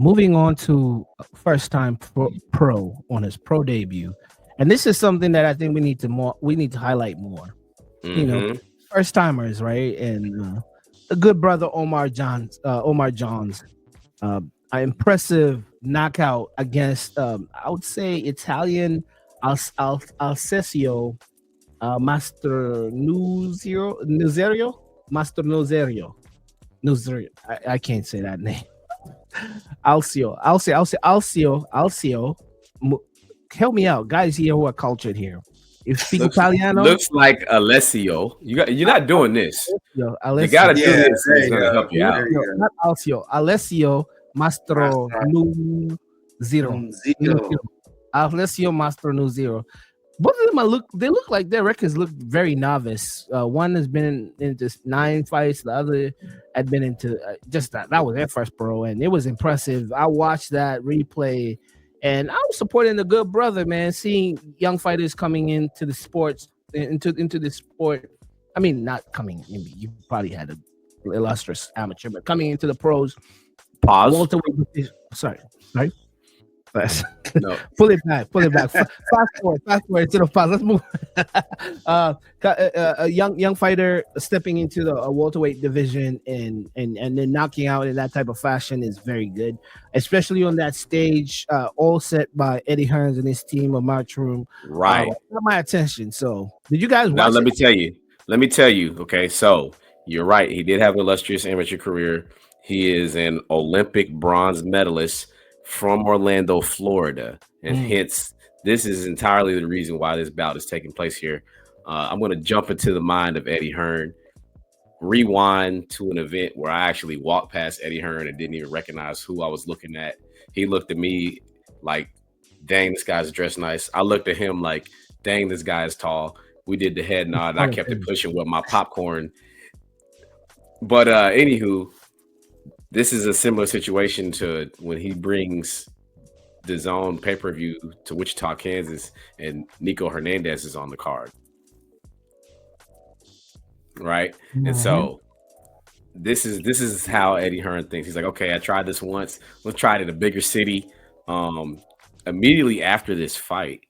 moving on to first time pro on his pro debut, and this is something that I think we need to highlight more. You know, Mm-hmm. first timers, right? And the good brother Omar Johns, uh, an impressive knockout against I would say Italian Alcessio Master Master Nuzerio. I can't say that name. Alcio. Mu- Help me out, guys here who are cultured here. If you speak Looks Italiano, looks like Alessio. You're not doing this. You got to Alessio, do Yeah, this, so there it's you gonna go. help you There out. you Alessio, go. not Alcio, Alessio Mastro Master Nu Zero. Nu Zero. Zero. Alessio Mastro Nu Zero. Both of them they look like their records look very novice. One has been into 9 fights, the other had been into just that was their first pro, and it was impressive. I watched that replay, and I was supporting the good brother, man. Seeing young fighters coming into the sports, into the sport. I mean, not coming. Maybe you probably had a illustrious amateur, but coming into the pros. Pause. Welterweight. Sorry. Let's No. pull it back. Fast forward to the pause. Let's move. A young fighter stepping into the welterweight division and then knocking out in that type of fashion is very good, especially on that stage, all set by Eddie Hearns and his team of Matchroom. Right. Got my attention. So, did you guys Now watch let it? me tell you. Let me tell you. Okay, so you're right. He did have an illustrious amateur career. He is an Olympic bronze medalist from Orlando, Florida, and Mm. hence this is entirely the reason why this bout is taking place here. I'm going to jump into the mind of Eddie Hearn, rewind to an event where I actually walked past Eddie Hearn and didn't even recognize who I was looking at. He looked at me like, "Dang, this guy's dressed nice." I looked at him like, "Dang, this guy is tall." We did the head nod, and I kept it pushing with my popcorn. But anywho, this is a similar situation to when he brings the zone pay-per-view to Wichita, Kansas, and Nico Hernandez is on the card. Right? And so this is how Eddie Hearn thinks. He's like, okay, I tried this once. Let's try it in a bigger city. Immediately after this fight.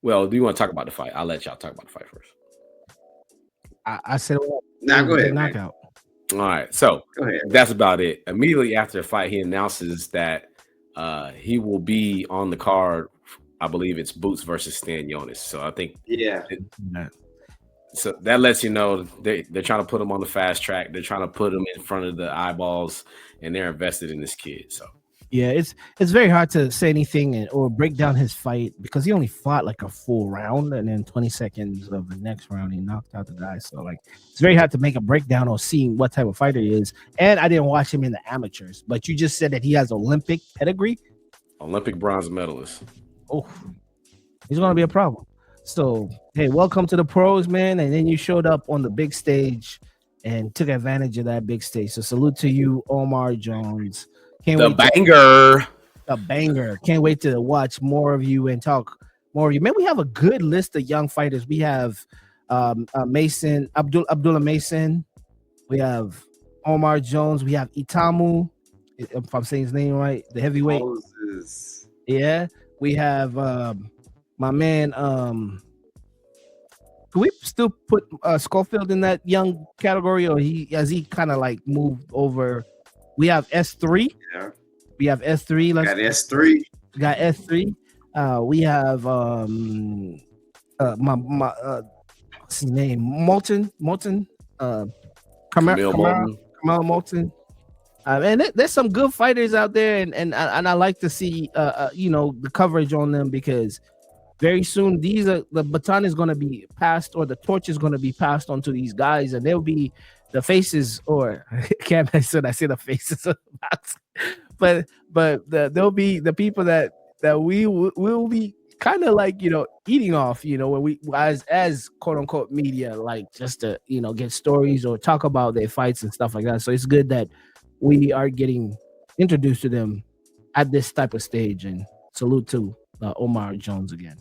Well, do you want to talk about the fight? I'll let y'all talk about the fight first. I said, Nah, go ahead, man. knockout. All right, so Go ahead. that's about it. Immediately after the fight, he announces that he will be on the card. I believe it's Boots versus Stan Jonas. So I think Yeah. so that lets you know they're trying to put him on the fast track. They're trying to put him in front of the eyeballs, and they're invested in this kid. So Yeah, it's very hard to say anything or break down his fight because he only fought like a full round, and then 20 seconds of the next round he knocked out the guy. So like it's very hard to make a breakdown or seeing what type of fighter he is. And I didn't watch him in the amateurs, but you just said that he has Olympic pedigree. Olympic bronze medalist. Oh, he's gonna be a problem. So hey, welcome to the pros, man. And then you showed up on the big stage and took advantage of that big stage. So salute to you, Omar Jones. Can't The wait banger. a banger. Can't wait to watch more of you and talk more of you. Man, we have a good list of young fighters. We have Mason, Abdullah Mason. We have Omar Jones. We have Itamu, if I'm saying his name right, the heavyweight. Moses. Yeah. We have my man. Can we still put Schofield in that young category, or has he kind of like moved over? We have S3. Yeah. We have S3. Let's Got S3. got S3. We have my what's his name? Molten. Camille Moulton. Kamala Molten. And there's some good fighters out there, and I like to see the coverage on them because very soon the baton is going to be passed, or the torch is going to be passed on to these guys, and they'll be the faces, or can't I say the faces of the box, but there'll be the people that we will be kind of like eating off, when we as quote unquote media, like just to get stories or talk about their fights and stuff like that. So it's good that we are getting introduced to them at this type of stage, and salute to Omar Jones again.